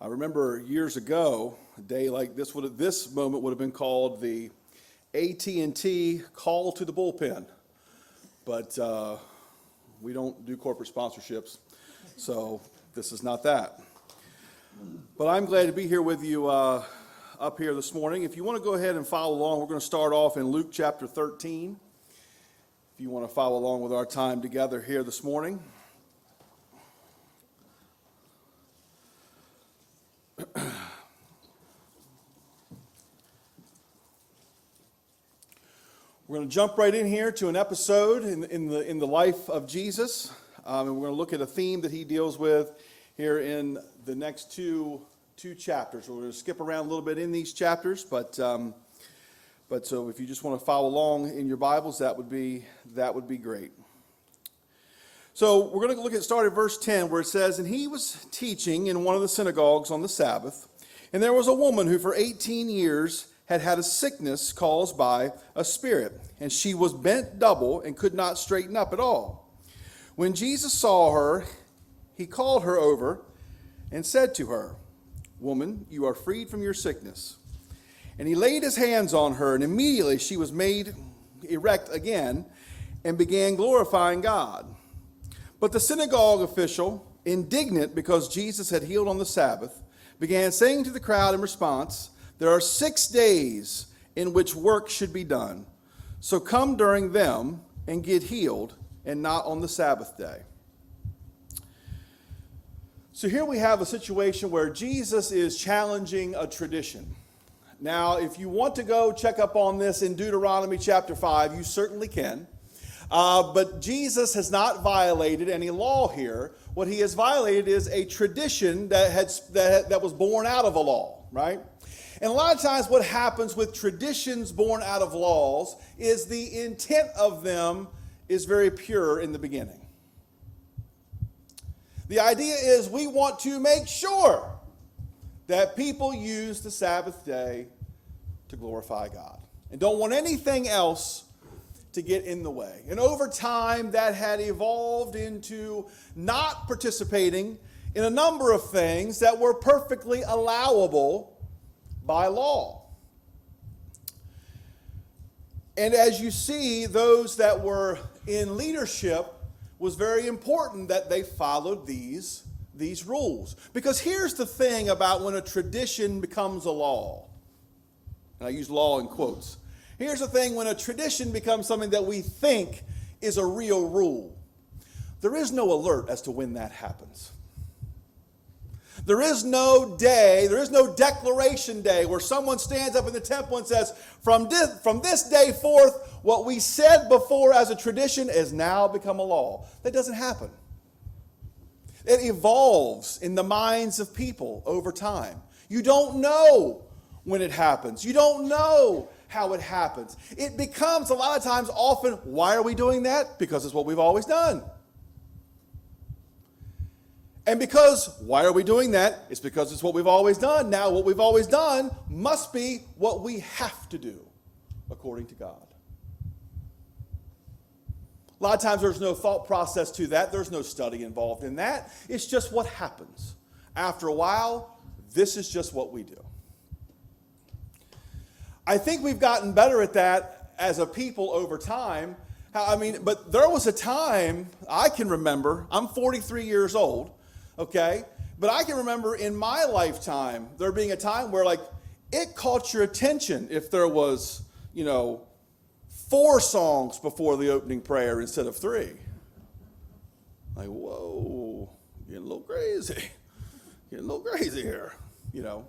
remember years ago, a day like this moment would have been called the AT&T call to the bullpen. But we don't do corporate sponsorships, so this is not that. But I'm glad to be here with you up here this morning. If you want to go ahead and follow along, we're going to start off in Luke chapter 13. If you want to follow along with our time together here this morning. We're going to jump right in here to an episode in the life of Jesus, and we're going to look at a theme that he deals with here in the next two chapters. We're going to skip around a little bit in these chapters, but so if you just want to follow along in your Bibles, that would be great. So we're going to start at verse 10, where it says, "And he was teaching in one of the synagogues on the Sabbath, and there was a woman who for 18 years had had a sickness caused by a spirit, and she was bent double and could not straighten up at all. When Jesus saw her, he called her over and said to her, 'Woman, you are freed from your sickness.' And he laid his hands on her, and immediately she was made erect again and began glorifying God. But the synagogue official, indignant because Jesus had healed on the Sabbath, began saying to the crowd in response, 'There are 6 days in which work should be done. So come during them and get healed, and not on the Sabbath day.'" So here we have a situation where Jesus is challenging a tradition. Now, if you want to go check up on this in Deuteronomy chapter 5, you certainly can. But Jesus has not violated any law here. What he has violated is a tradition that was born out of a law, right? And a lot of times what happens with traditions born out of laws is the intent of them is very pure in the beginning. The idea is we want to make sure that people use the Sabbath day to glorify God and don't want anything else to get in the way. And over time, that had evolved into not participating in a number of things that were perfectly allowable by law. And as you see, those that were in leadership, was very important that they followed these rules. Because here's the thing about when a tradition becomes a law. And I use law in quotes. Here's the thing when a tradition becomes something that we think is a real rule. There is no alert as to when that happens. There is no day, there is no declaration day where someone stands up in the temple and says, from this day forth, what we said before as a tradition has now become a law. That doesn't happen. It evolves in the minds of people over time. You don't know when it happens. You don't know how it happens. It becomes a lot of times often, why are we doing that? Because it's what we've always done. And because, why are we doing that? It's because it's what we've always done. Now, what we've always done must be what we have to do, according to God. A lot of times there's no thought process to that. There's no study involved in that. It's just what happens. After a while, this is just what we do. I think we've gotten better at that as a people over time. But there was a time, I can remember, I'm 43 years old, okay? But I can remember in my lifetime, there being a time where it caught your attention if there was, 4 songs before the opening prayer instead of 3. Whoa, getting a little crazy. Getting a little crazy here, The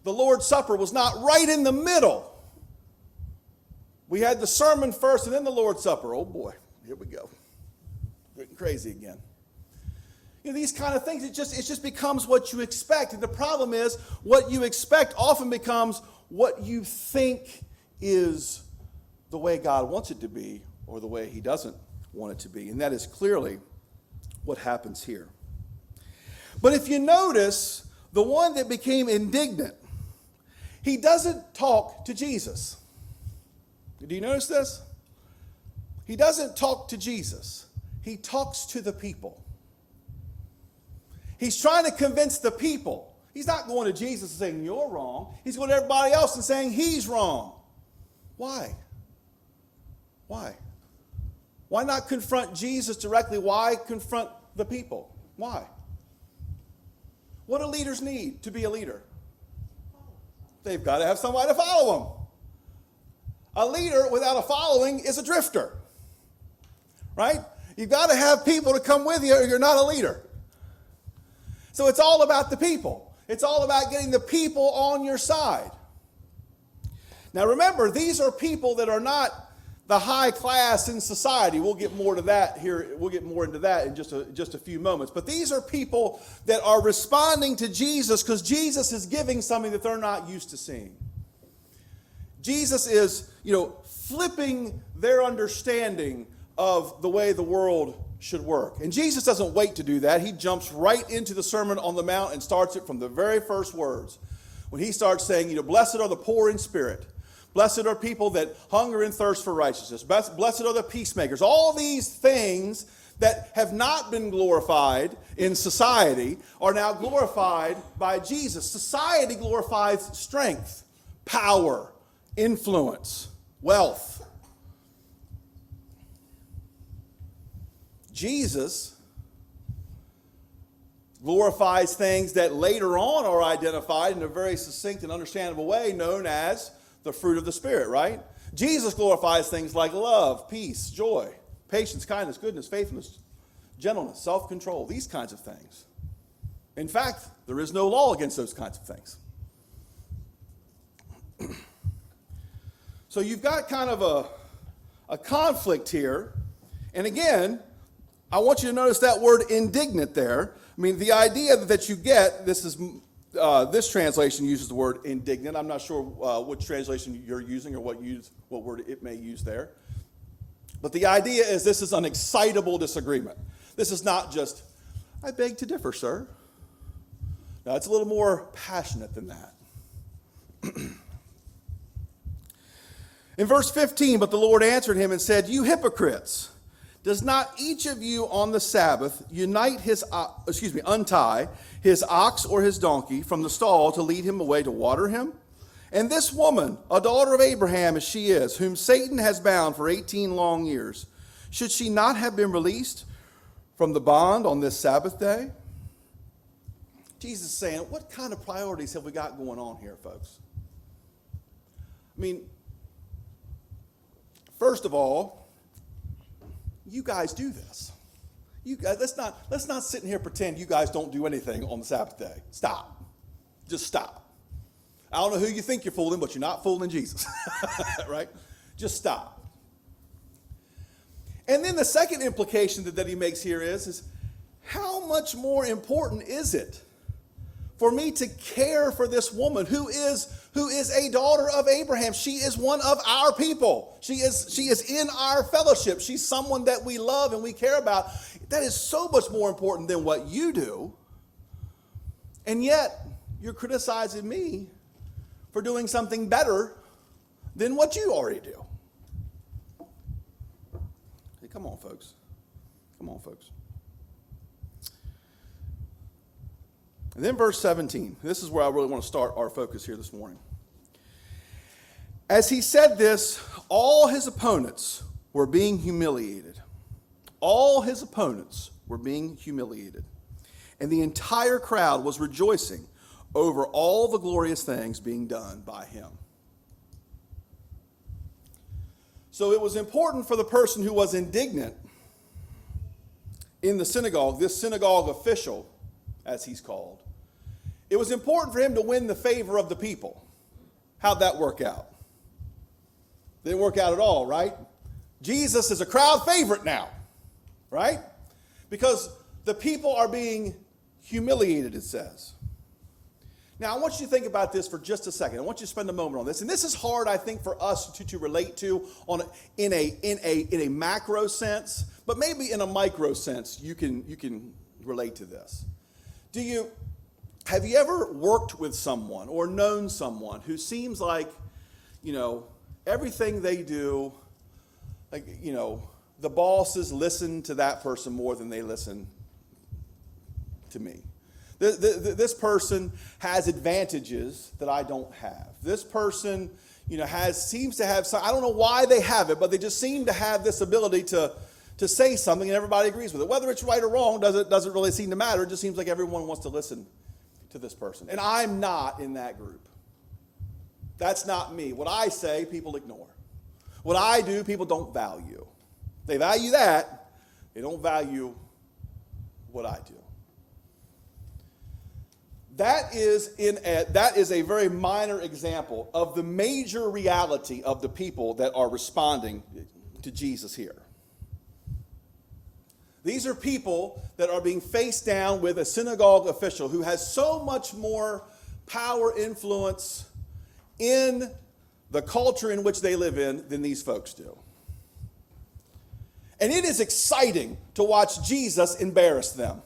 Lord's Supper was not right in the middle. We had the sermon first and then the Lord's Supper. Oh boy, here we go. Getting crazy again. These kind of things, it just becomes what you expect. And the problem is, what you expect often becomes what you think is the way God wants it to be or the way he doesn't want it to be. And that is clearly what happens here. But if you notice, the one that became indignant, he doesn't talk to Jesus. Do you notice this? He doesn't talk to Jesus. He talks to the people. He's trying to convince the people. He's not going to Jesus and saying, you're wrong. He's going to everybody else and saying he's wrong. Why? Why? Why not confront Jesus directly? Why confront the people? Why? What do leaders need to be a leader? They've got to have somebody to follow them. A leader without a following is a drifter. Right? You've got to have people to come with you or you're not a leader. So it's all about the people. It's all about getting the people on your side. Now remember, these are people that are not the high class in society. We'll get more to that here. We'll get more into that in just a few moments. But these are people that are responding to Jesus because Jesus is giving something that they're not used to seeing. Jesus is, flipping their understanding of the way the world should work. And Jesus doesn't wait to do that. He jumps right into the Sermon on the Mount and starts it from the very first words. When he starts saying, blessed are the poor in spirit. Blessed are people that hunger and thirst for righteousness. Blessed are the peacemakers. All these things that have not been glorified in society are now glorified by Jesus. Society glorifies strength, power, influence, wealth. Jesus glorifies things that later on are identified in a very succinct and understandable way known as the fruit of the Spirit, right? Jesus glorifies things like love, peace, joy, patience, kindness, goodness, faithfulness, gentleness, self-control, these kinds of things. In fact, there is no law against those kinds of things. So you've got kind of a conflict here. And again, I want you to notice that word indignant there. I mean, the idea that you get, this translation uses the word indignant. I'm not sure which translation you're using or what word it may use there. But the idea is this is an excitable disagreement. This is not just, I beg to differ, sir. Now, it's a little more passionate than that. In verse 15, but the Lord answered him and said, you hypocrites, does not each of you on the Sabbath unite untie his ox or his donkey from the stall to lead him away to water him? And this woman, a daughter of Abraham as she is, whom Satan has bound for 18 long years, should she not have been released from the bond on this Sabbath day? Jesus is saying, what kind of priorities have we got going on here, folks? I mean, first of all, you guys do this. You guys, let's not sit in here and pretend you guys don't do anything on the Sabbath day. Stop. Just stop. I don't know who you think you're fooling, but you're not fooling Jesus. Right? Just stop. And then the second implication that he makes here is how much more important is it for me to care for this woman who is a daughter of Abraham? She is one of our people. She is in our fellowship. She's someone that we love and we care about. That is so much more important than what you do. And yet, you're criticizing me for doing something better than what you already do. Hey, come on, folks. Come on, folks. And then verse 17. This is where I really want to start our focus here this morning. As he said this, all his opponents were being humiliated. All his opponents were being humiliated. And the entire crowd was rejoicing over all the glorious things being done by him. So it was important for the person who was indignant in the synagogue, this synagogue official, as he's called. It was important for him to win the favor of the people. How'd that work out? Didn't work out at all, right? Jesus is a crowd favorite now, right? Because the people are being humiliated, it says. Now, I want you to think about this for just a second. I want you to spend a moment on this. And this is hard, I think, for us to relate to in a macro sense, but maybe in a micro sense, you can relate to this. Have you ever worked with someone or known someone who seems like, everything they do, the bosses listen to that person more than they listen to me? This person has advantages that I don't have. This person, seems to have some, I don't know why they have it, but they just seem to have this ability to say something and everybody agrees with it. Whether it's right or wrong doesn't really seem to matter. It just seems like everyone wants to listen to this person. And I'm not in that group. That's not me. What I say, people ignore. What I do, people don't value. They value that. They don't value what I do. That is a very minor example of the major reality of the people that are responding to Jesus here. These are people that are being faced down with a synagogue official who has so much more power, influence in the culture in which they live in than these folks do. And it is exciting to watch Jesus embarrass them.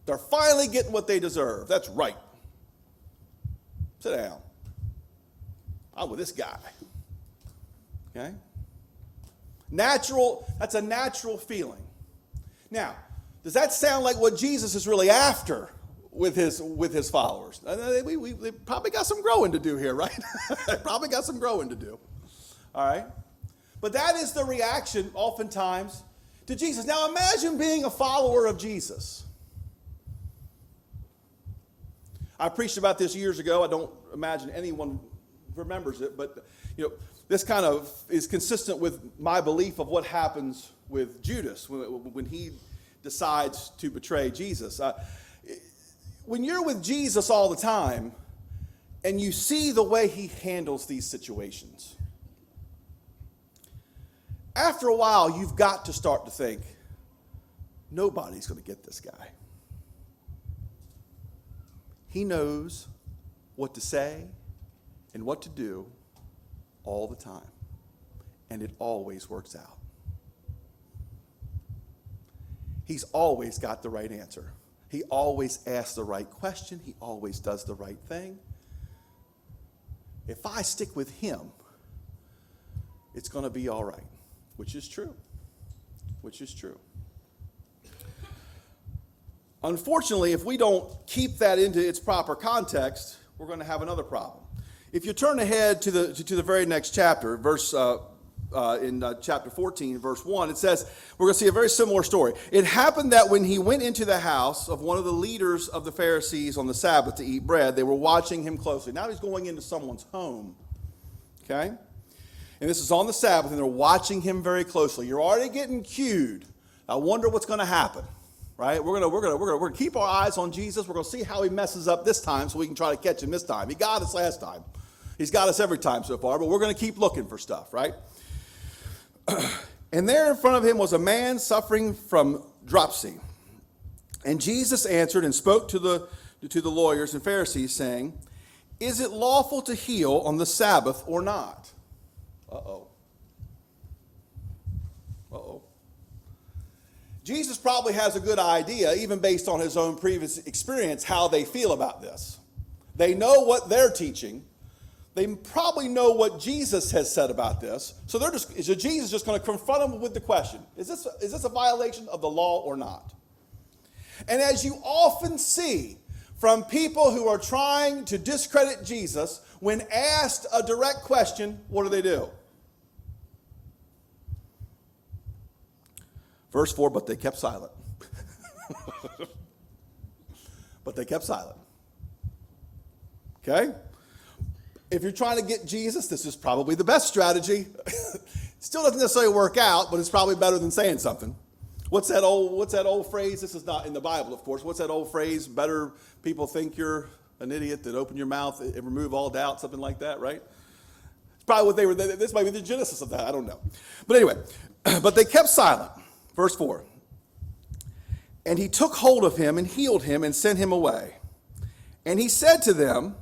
They're finally getting what they deserve. That's right. Sit down. I'm with this guy. Okay? That's a natural feeling. Now, does that sound like what Jesus is really after with his followers? We probably got some growing to do here, right? Probably got some growing to do. All right? But that is the reaction oftentimes to Jesus. Now imagine being a follower of Jesus. I preached about this years ago. I don't imagine anyone remembers it, but this kind of is consistent with my belief of what happens with Judas when he decides to betray Jesus. When you're with Jesus all the time and you see the way he handles these situations, after a while you've got to start to think, nobody's going to get this guy. He knows what to say and what to do all the time. And it always works out. He's always got the right answer. He always asks the right question. He always does the right thing. If I stick with him, it's going to be all right, which is true. Which is true. Unfortunately, if we don't keep that into its proper context, we're going to have another problem. If you turn ahead to the very next chapter, in chapter 14, verse 1, it says, we're going to see a very similar story. It happened that when he went into the house of one of the leaders of the Pharisees on the Sabbath to eat bread, they were watching him closely. Now he's going into someone's home, okay? And this is on the Sabbath, and they're watching him very closely. You're already getting cued. I wonder what's going to happen. Right? We're gonna keep our eyes on Jesus. We're gonna see how he messes up this time so we can try to catch him this time. He got us last time. He's got us every time so far, but we're gonna keep looking for stuff, right? And there in front of him was a man suffering from dropsy. And Jesus answered and spoke to the lawyers and Pharisees, saying, "Is it lawful to heal on the Sabbath or not?" Uh-oh. Jesus probably has a good idea, even based on his own previous experience, how they feel about this. They know what they're teaching. They probably know what Jesus has said about this. So Jesus is just going to confront them with the question, is this a violation of the law or not? And as you often see from people who are trying to discredit Jesus, when asked a direct question, what do? Verse 4, but they kept silent. But they kept silent. Okay? If you're trying to get Jesus, this is probably the best strategy. Still doesn't necessarily work out, but it's probably better than saying something. What's that old phrase? This is not in the Bible, of course. What's that old phrase? Better people think you're an idiot than open your mouth and remove all doubt, something like that, right? It's probably this might be the genesis of that. I don't know. But anyway, but they kept silent. Verse 4, and he took hold of him and healed him and sent him away. And he said to them,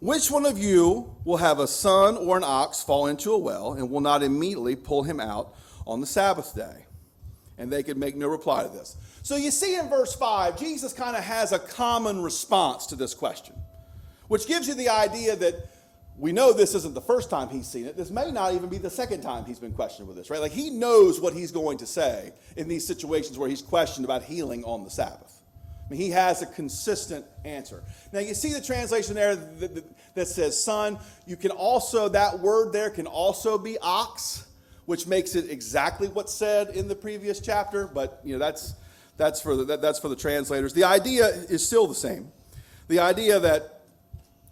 which one of you will have a son or an ox fall into a well and will not immediately pull him out on the Sabbath day? And they could make no reply to this. So you see in verse 5, Jesus kind of has a common response to this question, which gives you the idea that we know this isn't the first time he's seen it. This may not even be the second time he's been questioned with this, right? Like he knows what he's going to say in these situations where he's questioned about healing on the Sabbath. mean, he has a consistent answer. Now, you see the translation there that says son. You can also, that word there can also be ox, which makes it exactly what's said in the previous chapter. But, that's for the translators. The idea is still the same. The idea that,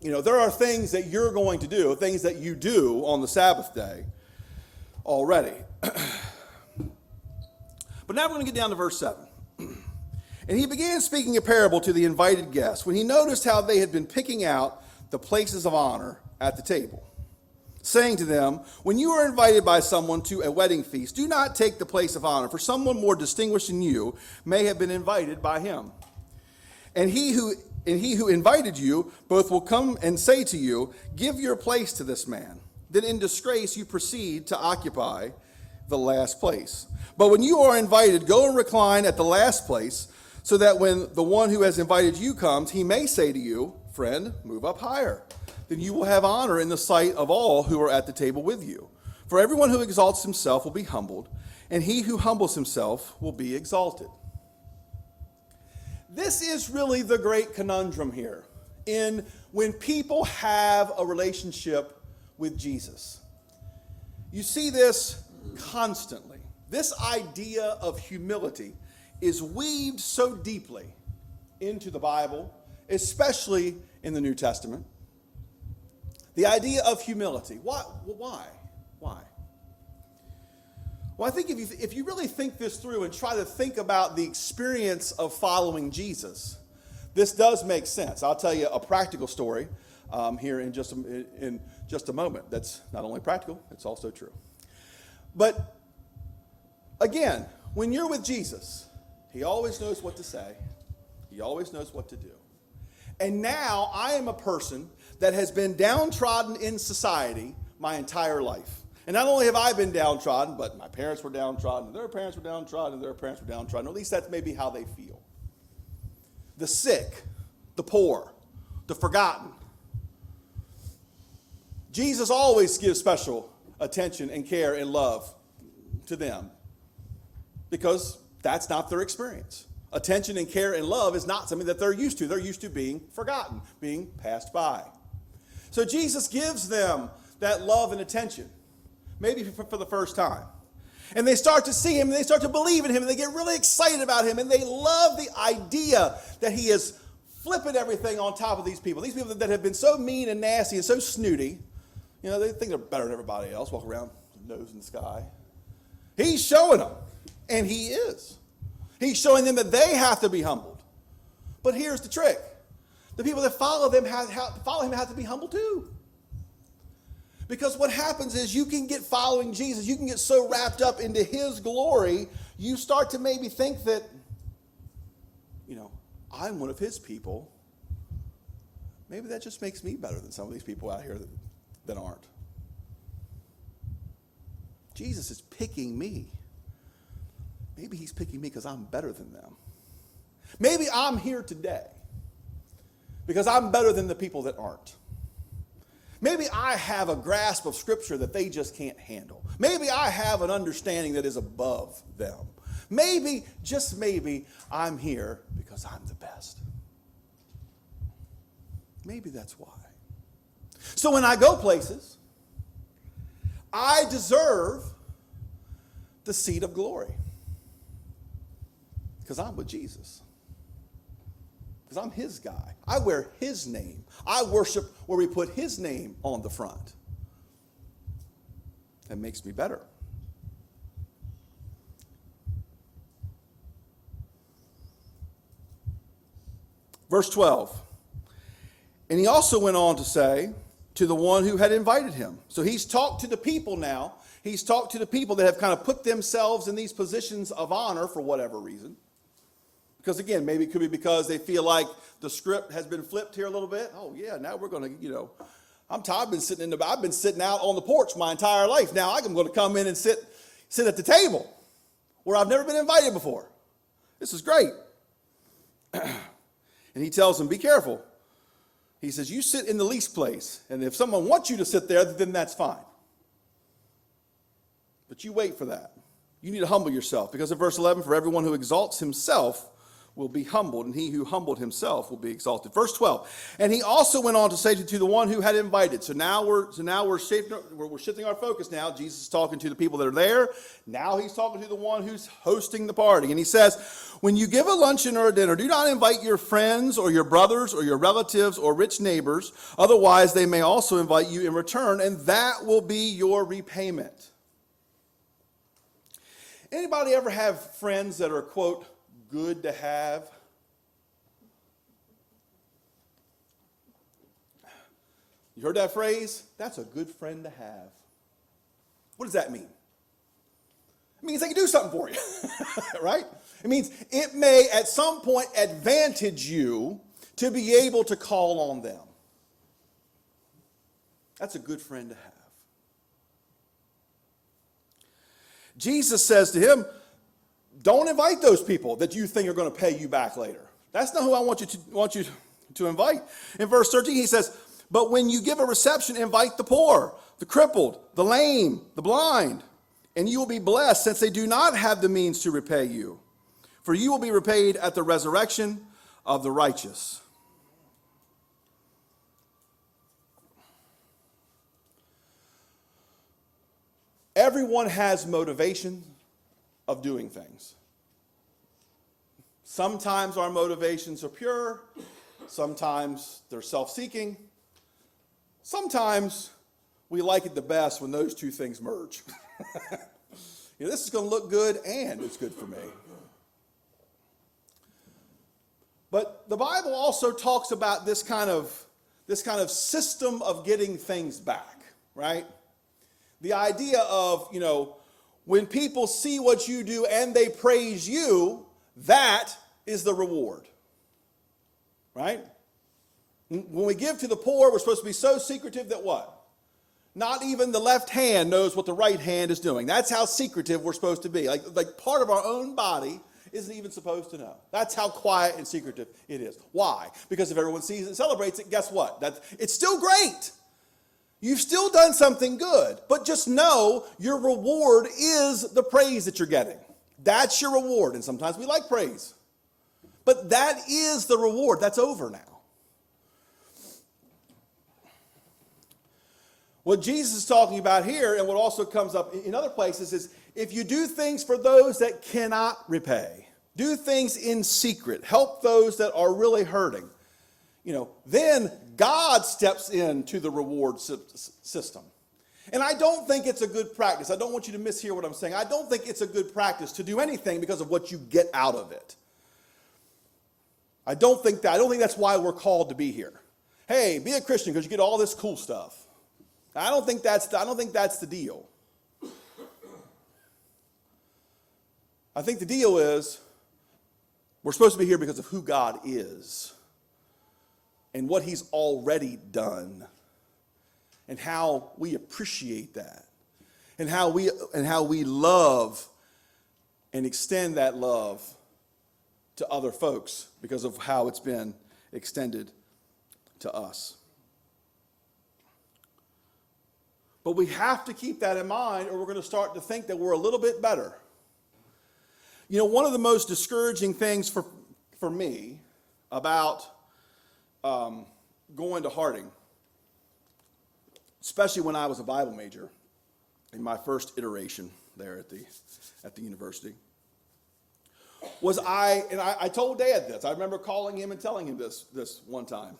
there are things that you're going to do, things that you do on the Sabbath day already. But now we're going to get down to verse 7. And he began speaking a parable to the invited guests when he noticed how they had been picking out the places of honor at the table, saying to them, when you are invited by someone to a wedding feast, do not take the place of honor, for someone more distinguished than you may have been invited by him. And he who invited you both will come and say to you, give your place to this man. Then in disgrace you proceed to occupy the last place. But when you are invited, go and recline at the last place, so that when the one who has invited you comes, he may say to you, friend, move up higher. Then you will have honor in the sight of all who are at the table with you. For everyone who exalts himself will be humbled, and he who humbles himself will be exalted. This is really the great conundrum here in when people have a relationship with Jesus. You see this constantly. This idea of humility is weaved so deeply into the Bible, especially in the New Testament. The idea of humility. Why? Why? Well, I think if you really think this through and try to think about the experience of following Jesus, this does make sense. I'll tell you a practical story here in just a moment. That's not only practical, it's also true. But again, when you're with Jesus, he always knows what to say. He always knows what to do. And now I am a person that has been downtrodden in society my entire life. And not only have I been downtrodden, but my parents were downtrodden, and their parents were downtrodden, and their parents were downtrodden. At least that's maybe how they feel. The sick, the poor, the forgotten. Jesus always gives special attention and care and love to them because that's not their experience. Attention and care and love is not something that they're used to. They're used to being forgotten, being passed by. So Jesus gives them that love and attention, maybe for the first time. And they start to see him, and they start to believe in him, and they get really excited about him, and they love the idea that he is flipping everything on top of these people. These people that have been so mean and nasty and so snooty, they think they're better than everybody else, walk around, nose in the sky. He's showing them, and he is. He's showing them that they have to be humbled. But here's the trick. The people that follow him have to be humble too. Because what happens is you can get following Jesus, you can get so wrapped up into his glory, you start to maybe think that, I'm one of his people. Maybe that just makes me better than some of these people out here that aren't. Jesus is picking me. Maybe he's picking me because I'm better than them. Maybe I'm here today because I'm better than the people that aren't. Maybe I have a grasp of Scripture that they just can't handle. Maybe I have an understanding that is above them. Maybe, just maybe, I'm here because I'm the best. Maybe that's why. So when I go places, I deserve the seat of glory because I'm with Jesus. Because I'm his guy. I wear his name. I worship where we put his name on the front. That makes me better. Verse 12. And he also went on to say to the one who had invited him. So he's talked to the people now. He's talked to the people that have kind of put themselves in these positions of honor for whatever reason. Because again, maybe it could be because they feel like the script has been flipped here a little bit. Oh yeah, now we're going to, I'm tired. I've been sitting out on the porch my entire life. Now I'm going to come in and sit at the table where I've never been invited before. This is great. And he tells them, be careful. He says, you sit in the least place. And if someone wants you to sit there, then that's fine. But you wait for that. You need to humble yourself. Because of verse 11, for everyone who exalts himself will be humbled, and he who humbled himself will be exalted. Verse 12. And he also went on to say to the one who had invited. So now we're shifting our focus now. Jesus is talking to the people that are there. Now he's talking to the one who's hosting the party. And he says, when you give a luncheon or a dinner, do not invite your friends or your brothers or your relatives or rich neighbors. Otherwise, they may also invite you in return, and that will be your repayment. Anybody ever have friends that are, quote, good to have? You heard that phrase? That's a good friend to have. What does that mean? It means they can do something for you, right? It means it may at some point advantage you to be able to call on them. That's a good friend to have. Jesus says to him, don't invite those people that you think are going to pay you back later. That's not who I want you to invite. In verse 13, he says, but when you give a reception, invite the poor, the crippled, the lame, the blind, and you will be blessed, since they do not have the means to repay you. For you will be repaid at the resurrection of the righteous. Everyone has motivation of doing things. Sometimes our motivations are pure. Sometimes they're self-seeking. Sometimes we like it the best when those two things merge. This is going to look good and it's good for me. But the Bible also talks about this kind of system of getting things back, right? The idea of, when people see what you do and they praise you, that is the reward, right? When we give to the poor, we're supposed to be so secretive that what? Not even the left hand knows what the right hand is doing. That's how secretive we're supposed to be. Like part of our own body isn't even supposed to know. That's how quiet and secretive it is. Why? Because if everyone sees it and celebrates it, guess what? It's still great. You've still done something good, but just know your reward is the praise that you're getting. That's your reward, and sometimes we like praise. But that is the reward. That's over now. What Jesus is talking about here, and what also comes up in other places, is if you do things for those that cannot repay, do things in secret, help those that are really hurting, then God steps into the reward system. And I don't think it's a good practice. I don't want you to mishear what I'm saying. I don't think it's a good practice to do anything because of what you get out of it. I don't think that's why we're called to be here. Hey, be a Christian because you get all this cool stuff. I don't think that's the deal. I think the deal is we're supposed to be here because of who God is and what he's already done and how we appreciate that and how we love and extend that love to other folks because of how it's been extended to us. But we have to keep that in mind or we're going to start to think that we're a little bit better. One of the most discouraging things for me about going to Harding, especially when I was a Bible major in my first iteration there at the university, was I told Dad this. I remember calling him and telling him this one time.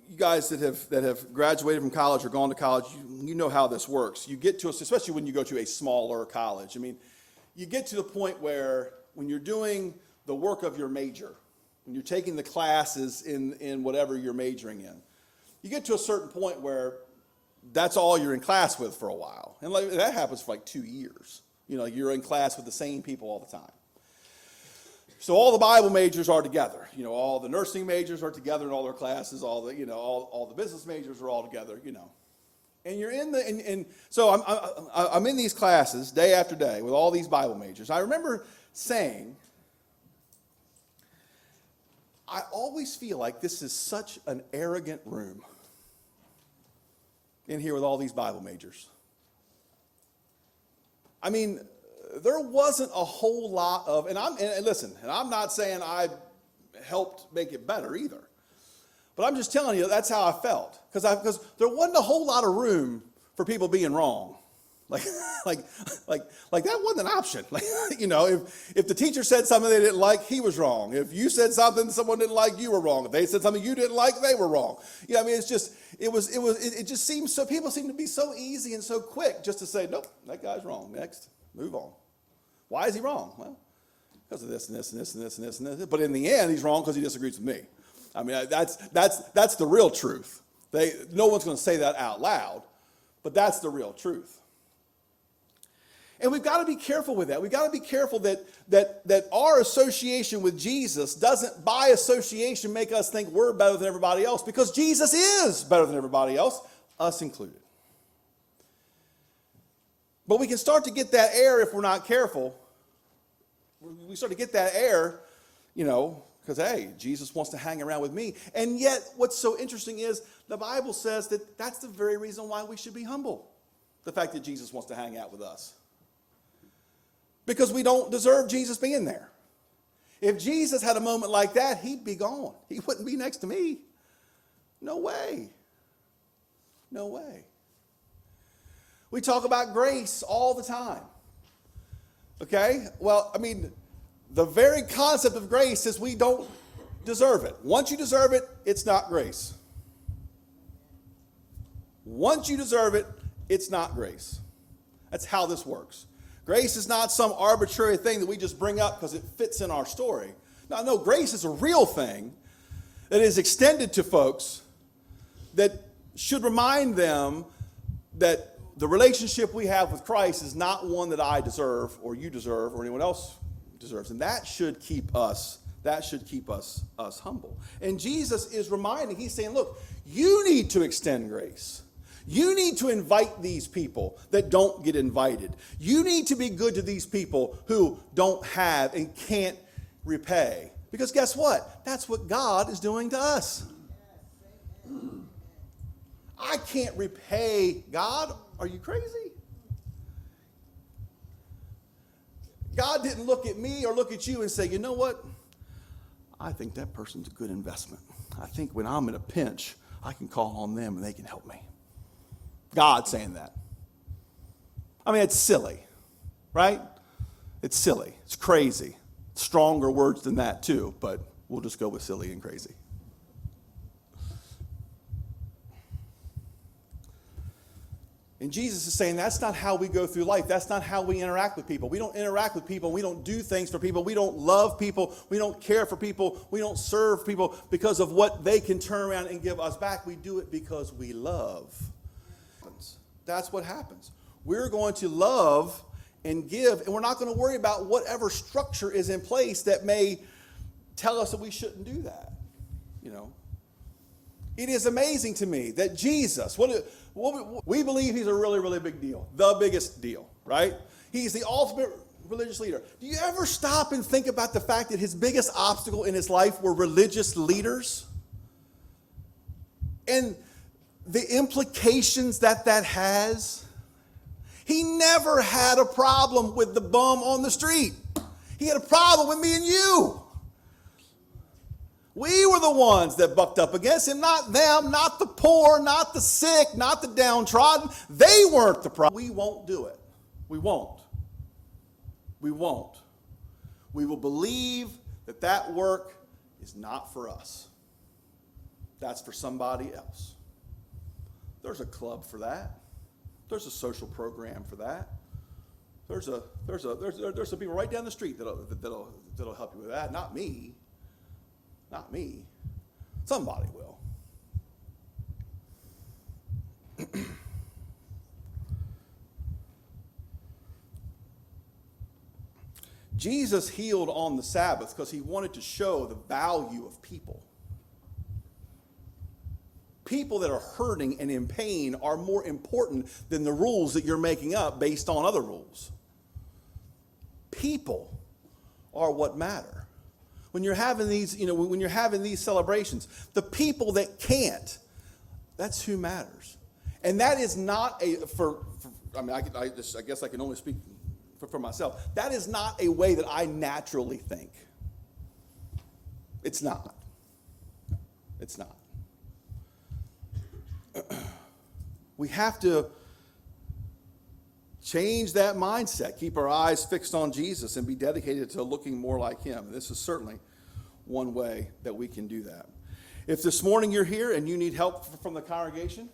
You guys that have graduated from college or gone to college, you know how this works. You get to, especially when you go to a smaller college. You get to the point where when you're doing the work of your major, when you're taking the classes in whatever you're majoring in, you get to a certain point where that's all you're in class with for a while. And that happens for 2 years. You're in class with the same people all the time. So all the Bible majors are together. All the nursing majors are together in all their classes. All the business majors are all together. And you're in so I'm in these classes day after day with all these Bible majors. I remember saying, I always feel like this is such an arrogant room in here with all these Bible majors. there wasn't a whole lot of, and listen, and I'm not saying I helped make it better either. But I'm just telling you, that's how I felt. Because there wasn't a whole lot of room for people being wrong. Like that wasn't an option. If the teacher said something they didn't like, he was wrong. If you said something someone didn't like, you were wrong. If they said something you didn't like, they were wrong. It just seems so, people seem to be so easy and so quick just to say, nope, that guy's wrong. Next, move on. Why is he wrong? Well, because of this and this and this and this and this and this. But in the end, he's wrong because he disagrees with me. I mean, that's the real truth. No one's going to say that out loud, but that's the real truth. And we've got to be careful with that. We've got to be careful that our association with Jesus doesn't, by association, make us think we're better than everybody else, because Jesus is better than everybody else, us included. But we can start to get that air if we're not careful. We start to get that air, because, hey, Jesus wants to hang around with me. And yet, what's so interesting is the Bible says that that's the very reason why we should be humble. The fact that Jesus wants to hang out with us. Because we don't deserve Jesus being there. If Jesus had a moment like that, he'd be gone. He wouldn't be next to me. No way. No way. We talk about grace all the time. Okay? Well, I mean, the very concept of grace is we don't deserve it. Once you deserve it, it's not grace. Once you deserve it, it's not grace. That's how this works. Grace is not some arbitrary thing that we just bring up because it fits in our story. No, grace is a real thing that is extended to folks that should remind them that the relationship we have with Christ is not one that I deserve or you deserve or anyone else deserves. And that should keep us humble. And Jesus is reminding, he's saying, look, you need to extend grace. You need to invite these people that don't get invited. You need to be good to these people who don't have and can't repay. Because guess what? That's what God is doing to us. I can't repay God. Are you crazy? God didn't look at me or look at you and say, you know what? I think that person's a good investment. I think when I'm in a pinch, I can call on them and they can help me. God saying that. I mean, it's silly, right? It's silly. It's crazy. Stronger words than that too, but we'll just go with silly and crazy. And Jesus is saying that's not how we go through life. That's not how we interact with people. We don't interact with people. We don't do things for people. We don't love people. We don't care for people. We don't serve people because of what they can turn around and give us back. We do it because we love. That's what happens. We're going to love and give, and we're not going to worry about whatever structure is in place that may tell us that we shouldn't do that. It is amazing to me that Jesus, we believe he's a really, really big deal. The biggest deal, right? He's the ultimate religious leader. Do you ever stop and think about the fact that his biggest obstacle in his life were religious leaders? And the implications that has? He never had a problem with the bum on the street. He had a problem with me and you. We were the ones that bucked up against him, not them, not the poor, not the sick, not the downtrodden. They weren't the problem. We won't do it. We won't. We won't. We will believe that work is not for us. That's for somebody else. There's a club for that. There's a social program for that. There's some people right down the street that'll help you with that. Not me. Not me. Somebody will. Jesus healed on the Sabbath because he wanted to show the value of people. People that are hurting and in pain are more important than the rules that you're making up based on other rules. People are what matter. When you're having these, when you're having these celebrations, the people that can't, that's who matters. And that is not I guess I can only speak for myself. That is not a way that I naturally think. It's not. It's not. We have to change that mindset, keep our eyes fixed on Jesus, and be dedicated to looking more like him. This is certainly one way that we can do that. If this morning you're here and you need help from the congregation,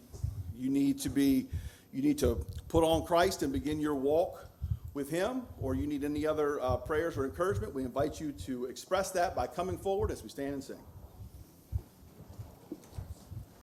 you need to put on Christ and begin your walk with him, or you need any other prayers or encouragement, we invite you to express that by coming forward as we stand and sing.